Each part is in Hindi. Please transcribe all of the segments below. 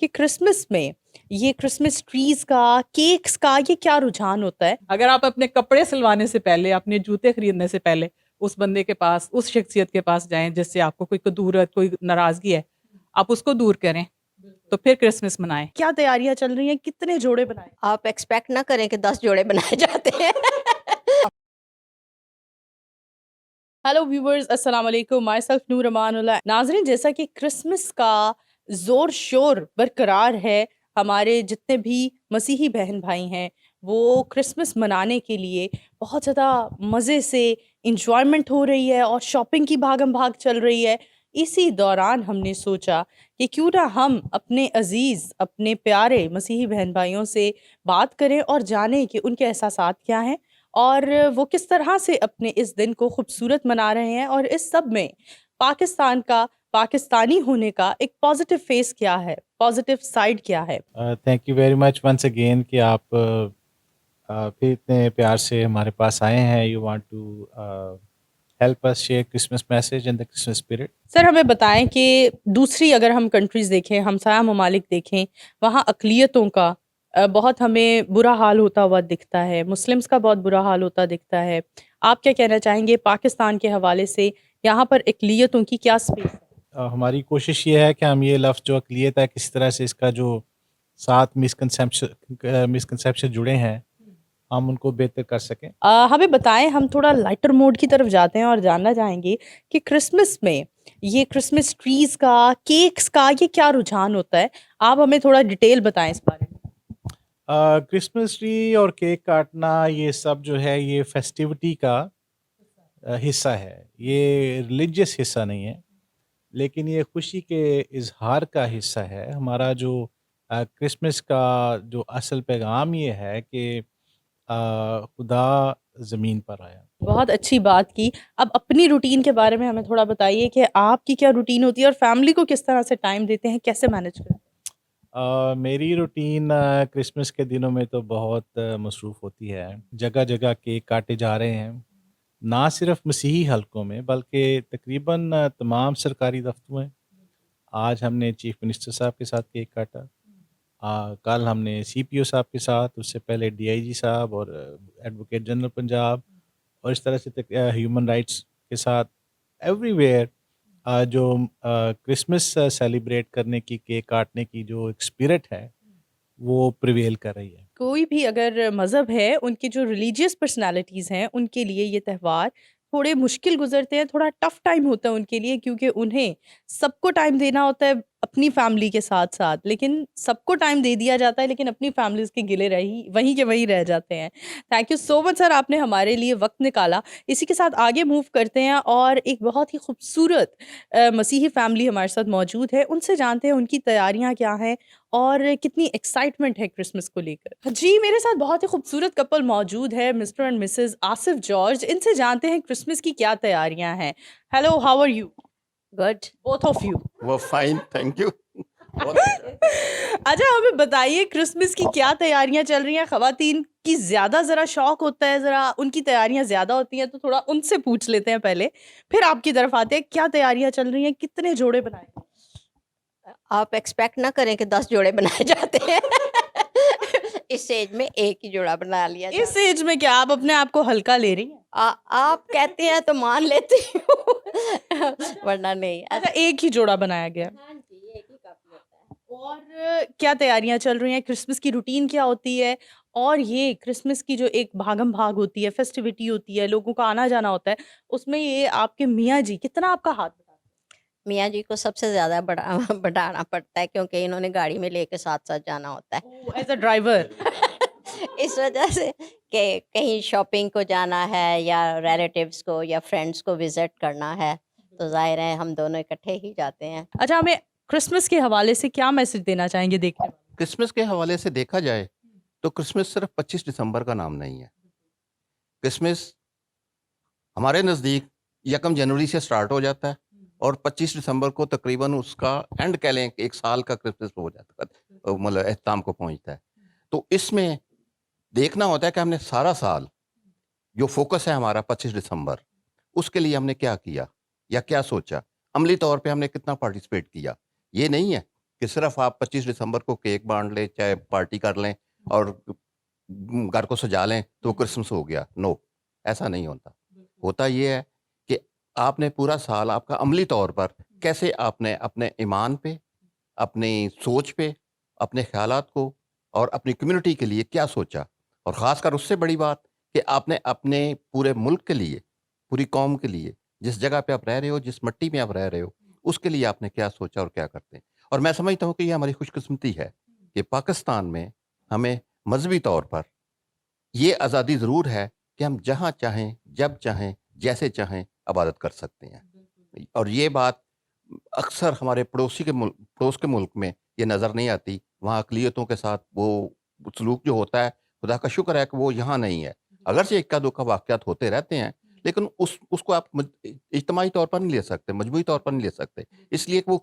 कि क्रिसमस में ये क्रिसमस ट्रीज का, केक्स का ये क्या रुझान होता है? अगर आप अपने कपड़े सिलवाने से पहले, अपने जूते खरीदने से पहले उस बंदे के पास, उस शख्सियत के पास जाएँ जिससे आपको कोई कदूरत, कोई नाराज़गी है, आप उसको दूर करें, तो फिर क्रिसमस मनाएँ। क्या तैयारियां चल रही हैं? कितने जोड़े बनाए? आप एक्सपेक्ट ना करें कि 10 जोड़े बनाए जाते हैं। हेलो व्यूवर्स, अस्सलाम वालेकुम। माय सेल्फ नूर अमानुल्लाह। नाज़रीन, जैसा कि क्रिसमस का ज़ोर शोर बरकरार है, हमारे जितने भी मसीही बहन भाई हैं वो क्रिसमस मनाने के लिए बहुत ज़्यादा मज़े से इंजॉयमेंट हो रही है और शॉपिंग की भागम भाग चल रही है। इसी दौरान हमने सोचा कि क्यों ना हम अपने अजीज़, अपने प्यारे मसीही बहन भाइयों से बात करें और जानें कि उनके एहसासात क्या हैं और वो किस तरह से अपने इस दिन को खूबसूरत मना रहे हैं, और इस सब में पाकिस्तान का, पाकिस्तानी होने का एक पॉजिटिव फेस क्या है, पॉजिटिव साइड क्या है। Thank you very much once again कि आप फिर इतने प्यार से हमारे पास आए हैं। You want to help us share Christmas message and the Christmas spirit. Sir, हमें बताएं कि दूसरी अगर हम कंट्रीज़ देखें, हमसाया ममालिक देखें, वहाँ अक़लियतों का बहुत हमें बुरा हाल होता हुआ दिखता है, मुस्लिम्स का बहुत बुरा हाल होता दिखता है। आप क्या कहना चाहेंगे पाकिस्तान के हवाले से, यहाँ पर अक़लियतों की क्या स्पेस है? हमारी कोशिश ये है कि हम ये लफ्ज़ जो अक़लियत है, किस तरह से इसका जो साथ मिसकंसेप्शन जुड़े हैं, हम उनको बेहतर कर सकें। हमें बताएं, हम थोड़ा लाइटर मोड की तरफ जाते हैं और जानना चाहेंगे कि क्रिसमस में ये क्रिसमस ट्रीज का, केक्स का ये क्या रुझान होता है? आप हमें थोड़ा डिटेल बताएं इस बारे में। क्रिसमस ट्री और केक काटना ये सब जो है ये फेस्टिविटी का हिस्सा है। ये रिलीजियस हिस्सा नहीं है, लेकिन ये खुशी के इज़हार का हिस्सा है। हमारा जो क्रिसमस का जो असल पैगाम ये है कि खुदा ज़मीन पर आया। बहुत अच्छी बात की। अब अपनी रूटीन के बारे में हमें थोड़ा बताइए कि आपकी क्या रूटीन होती है और फैमिली को किस तरह से टाइम देते हैं, कैसे मैनेज करते हैं? मेरी रूटीन क्रिसमस के दिनों में तो बहुत मसरूफ़ होती है। जगह-जगह केक काटे जा रहे हैं। ना सिर्फ मसीही हलकों में बल्कि तकरीबन तमाम सरकारी दफ्तरों में। आज हमने चीफ मिनिस्टर साहब के साथ केक काटा। कल हमने सीपीओ साहब के साथ, उससे पहले डीआईजी साहब और एडवोकेट जनरल पंजाब, और इस तरह से ह्यूमन राइट्स के साथ एवरीवेयर जो क्रिसमस सेलिब्रेट करने की, केक काटने की जो एक स्पिरिट है, वो प्रिवेल कर रही है। कोई भी अगर मज़हब है, उनकी जो रिलीजियस पर्सनैलिटीज़ हैं, उनके लिए ये त्योहार थोड़े मुश्किल गुज़रते हैं, थोड़ा टफ़ टाइम होता है उनके लिए, क्योंकि उन्हें सबको टाइम देना होता है अपनी फैमिली के साथ-साथ। लेकिन सबको टाइम दे दिया जाता है, लेकिन अपनी फैमिलीज़ के गिले रही वहीं के वहीं रह जाते हैं। Thank you so much sir, आपने हमारे लिए वक़्त निकाला। इसी के साथ आगे मूव करते हैं और एक बहुत ही खूबसूरत मसीही फैमिली हमारे साथ मौजूद है। उनसे जानते हैं उनकी तैयारियाँ क्या हैं और कितनी एक्साइटमेंट है क्रिसमस को लेकर। जी, मेरे साथ बहुत ही खूबसूरत कपल मौजूद है, Mr and Mrs Asif George. इनसे जानते हैं क्रिसमस की क्या तैयारियां हैं। Hello, how are you? Good. Both of you. वो फाइन, थैंक यू। बहुत अच्छा, हमें बताइए क्रिसमस की क्या तैयारियां चल रही हैं? खवातीन की ज्यादा जरा शौक होता है, जरा उनकी तैयारियां ज्यादा होती हैं, तो थोड़ा उनसे पूछ लेते हैं पहले, फिर आपकी तरफ आते हैं। क्या तैयारियां चल रही हैं? कितने जोड़े बनाए? आप एक्सपेक्ट ना करें कि 10 जोड़े बनाए जाते हैं। इस एज में एक ही जोड़ा बना लिया इस जाता एज में क्या आप अपने आप को हल्का ले रही हैं? आप कहते हैं तो मान लेती हूँ। वरना नहीं। अच्छा, एक ही जोड़ा बनाया गया। हाँ जी, एक ही काफी होता है। और क्या तैयारियां चल रही हैं? क्रिसमस की रूटीन क्या होती है? और ये क्रिसमस की जो एक भागम भाग होती है, फेस्टिविटी होती है, लोगों का आना जाना होता है, उसमें ये आपके मियाँ जी कितना आपका हाथ बटाते मियाँ जी को सबसे ज़्यादा बड़ा बढ़ाना पड़ता है, क्योंकि इन्होंने गाड़ी में लेके साथ-साथ जाना होता है। हैं एज अ ड्राइवर? इस वजह से कि कहीं शॉपिंग को जाना है या रिलेटिव्स को या फ्रेंड्स को विज़िट करना है, तो ज़ाहिर है हम दोनों इकट्ठे ही जाते हैं। अच्छा, हमें क्रिसमस के हवाले से क्या मैसेज देना चाहेंगे देखने वालों क्रिसमस के हवाले से देखा जाए तो क्रिसमस सिर्फ 25 दिसंबर का नाम नहीं है। क्रिसमस हमारे नज़दीक 1 जनवरी से स्टार्ट हो जाता है और 25 दिसंबर को तकरीबन उसका एंड कह लें, एक साल का क्रिसमस हो जाता है, मतलब अख्ताम को पहुंचता है। तो इसमें देखना होता है कि हमने सारा साल जो फोकस है हमारा 25 दिसंबर, उसके लिए हमने क्या किया या क्या सोचा, अमली तौर पे हमने कितना पार्टिसिपेट किया। ये नहीं है कि सिर्फ आप 25 दिसंबर को केक बांट लें, चाहे पार्टी कर लें और घर को सजा लें तो वो क्रिसमस हो गया। नो, ऐसा नहीं होता। होता ये है कि आपने पूरा साल आपका अमली तौर पर कैसे आपने अपने ईमान पे, अपनी सोच पे, अपने ख़्यालात को और अपनी कम्युनिटी के लिए क्या सोचा, और ख़ासकर उससे बड़ी बात कि आपने अपने पूरे मुल्क के लिए, पूरी कौम के लिए, जिस जगह पे आप रह रहे हो, जिस मिट्टी में आप रह रहे हो, उसके लिए आपने क्या सोचा और क्या करते हैं। और मैं समझता हूँ कि ये हमारी खुशकिस्मती है कि पाकिस्तान में हमें मजहबी तौर पर ये आज़ादी ज़रूर है कि हम जहाँ चाहें, जब चाहें, जैसे चाहें इबादत कर सकते हैं। और ये बात अक्सर हमारे पड़ोस के मुल्क में ये नज़र नहीं आती। वहाँ अक़लियतों के साथ वो सलूक जो होता है, खुदा का शुक्र है कि वो यहाँ नहीं है। अगरचे इक्का-दुक्का वाक़यात होते रहते हैं, लेकिन उसको आप इज्तिमाई तौर पर नहीं ले सकते, मजमूई तौर पर नहीं ले सकते। इसलिए कि वो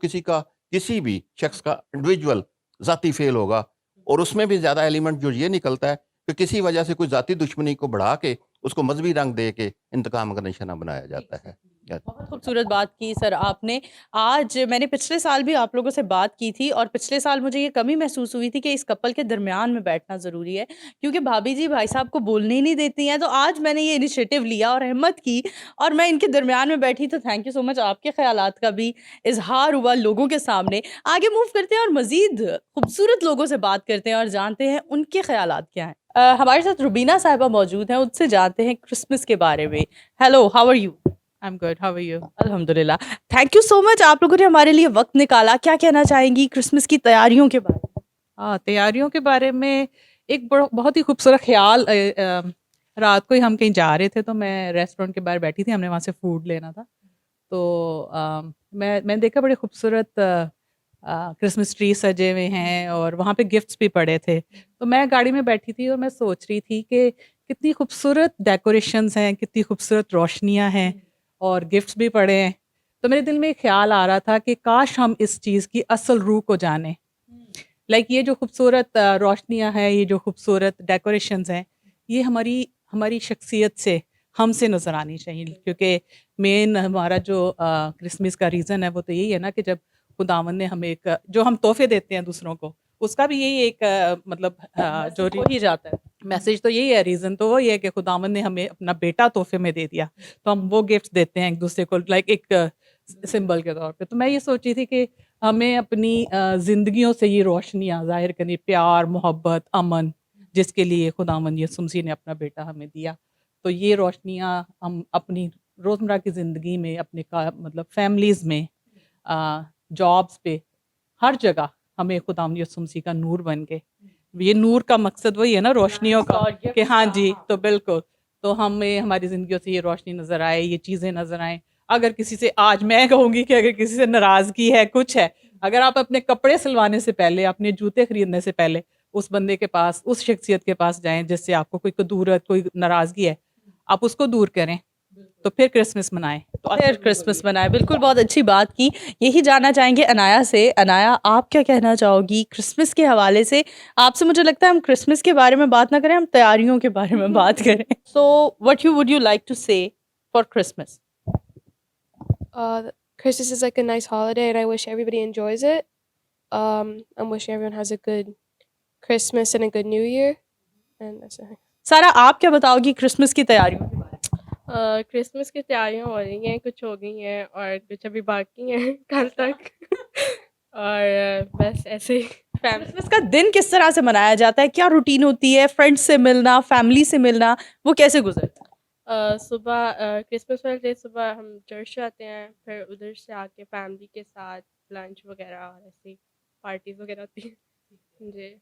किसी भी शख्स का इंडिविजुअल ज़ाती फ़ेल होगा, और उसमें भी ज़्यादा एलिमेंट जो ये निकलता है कि किसी वजह से कोई ज़ाती दुश्मनी को बढ़ा के उसको मजहबी रंग दे के इंतकाम का निशाना बनाया जाता है। बहुत खूबसूरत बात की सर आपने। आज मैंने पिछले साल भी आप लोगों से बात की थी और पिछले साल मुझे ये कमी महसूस हुई थी कि इस कपल के दरमियान में बैठना ज़रूरी है, क्योंकि भाभी जी भाई साहब को बोलने ही नहीं देती हैं। तो आज मैंने ये इनिशिएटिव लिया और हिम्मत की और मैं इनके दरमियान में बैठी। तो थैंक यू सो मच, आपके ख़यालात का भी इज़हार हुआ लोगों के सामने। आगे मूव करते हैं और मज़ीद खूबसूरत लोगों से बात करते हैं और जानते हैं उनके ख़यालात क्या हैं। हमारे साथ रुबीना साहिबा मौजूद हैं, उनसे जानते हैं क्रिसमस के बारे में। Hello, how are you? I am good, how are you? अल्हम्दुलिल्लाह। थैंक यू सो मच, आप लोगों ने हमारे लिए वक़्त निकाला। क्या कहना चाहेंगी क्रिसमस की तैयारियों के बारे में? तैयारियों के बारे में एक बहुत ही खूबसूरत ख़्याल, रात को ही हम कहीं जा रहे थे तो मैं रेस्टोरेंट के बाहर बैठी थी, हमने वहाँ से फूड लेना था। तो मैंने देखा बड़े खूबसूरत क्रिसमस ट्री सजे हुए हैं और वहाँ पे गिफ्ट्स भी पड़े थे। तो मैं गाड़ी में बैठी थी और मैं सोच रही थी कि कितनी खूबसूरत डेकोरेशंस हैं, कितनी खूबसूरत रोशनियाँ हैं और गिफ्ट्स भी पड़े हैं। तो मेरे दिल में एक ख़्याल आ रहा था कि काश हम इस चीज़ की असल रूह को जानें। लाइक ये जो खूबसूरत रोशनियाँ हैं, ये जो खूबसूरत डेकोरेशंस हैं, ये हमारी शख्सियत से, हमसे नज़र आनी चाहिए। क्योंकि मेन हमारा जो क्रिसमस का रीज़न है वो तो यही है ना कि जब खुदावंद ने हमें एक जो हम तोहफ़े देते हैं दूसरों को, उसका भी यही एक मतलब जो हो ही जाता है। मैसेज तो यही है, रीज़न तो वही है कि खुदावंद ने हमें अपना बेटा तोहफ़े में दे दिया। तो हम वो गिफ्ट्स देते हैं एक-दूसरे को, लाइक एक सिंबल के तौर पे। तो मैं ये सोची थी कि हमें अपनी ज़िंदगियों से ये रोशनियाँ ज़ाहिर करनी, प्यार, मोहब्बत, अमन, जिसके लिए खुदावंद यीशु मसीह ने अपना बेटा हमें दिया। तो ये रोशनियाँ हम अपनी रोज़मर्रा की ज़िंदगी में, अपने मतलब फैमिलीज़ में, जॉब्स पे, हर जगह हमें खुदावंद यीशु मसीह का नूर बन के, ये नूर का मकसद वही है ना, रोशनियों का, कि हाँ जी, तो बिल्कुल, तो हमें हमारी ज़िंदगियों से ये रोशनी नज़र आए, ये चीज़ें नज़र आएँ। अगर किसी से, आज मैं कहूँगी कि अगर किसी से नाराज़गी है, कुछ है, अगर आप अपने कपड़े सिलवाने से पहले, अपने जूते खरीदने से पहले उस बंदे के पास, उस शख्सियत के पास जाएँ जिससे आपको कोई कदूरत, कोई नाराज़गी है, आप उसको दूर करें, तो फिर क्रिसमस मनाएँ। तो फिर क्रिसमस मनाएँ, बिल्कुल बहुत अच्छी बात की। यही जानना चाहेंगे अनाया से। अनाया, आप क्या कहना चाहोगी क्रिसमस के हवाले से? आपसे मुझे लगता है हम क्रिसमस के बारे में बात ना करें, हम तैयारियों के बारे में बात करें। So what would you like to say for Christmas? Christmas is like a nice holiday, and I wish everybody enjoys it. I'm wishing everyone has a good Christmas and a good New Year, and that's it. सारा, आप क्या बताओगी क्रिसमस की तैयारियों के बारे में? क्रिसमस की तैयारियां हो रही हैं, कुछ हो गई हैं और कुछ अभी बाकी हैं कल तक। और बस ऐसे ही क्रिसमस का दिन किस तरह से मनाया जाता है? क्या रूटीन होती है? फ्रेंड्स से मिलना, फैमिली से मिलना, वो कैसे गुजरता है? सुबह क्रिसमस वाले दिन सुबह हम चर्च जाते हैं, फिर उधर से आके फैमिली के साथ लंच वगैरह और ऐसी पार्टीज वगैरह होती हैं जी।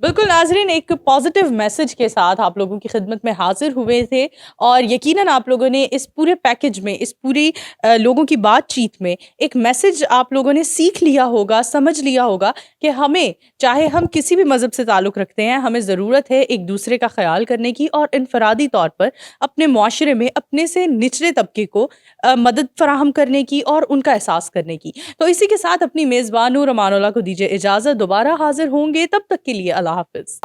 बिल्कुल नाज़रीन, एक पॉजिटिव मैसेज के साथ आप लोगों की खिदमत में हाजिर हुए थे और यकीनन आप लोगों ने इस पूरे पैकेज में, इस पूरी लोगों की बातचीत में एक मैसेज आप लोगों ने सीख लिया होगा, समझ लिया होगा कि हमें, चाहे हम किसी भी मज़हब से ताल्लुक़ रखते हैं, हमें ज़रूरत है एक दूसरे का ख़याल करने की और इनफरादी तौर पर अपने मुआशरे में अपने से निचले तबके को मदद फ़राहम करने की और उनका एहसास करने की। तो इसी के साथ अपनी मेज़बान नूर अमानुल्लाह को दीजिए इजाज़त। दोबारा हाजिर होंगे, तब तक के लिए अल्लाह हाफ़िज़।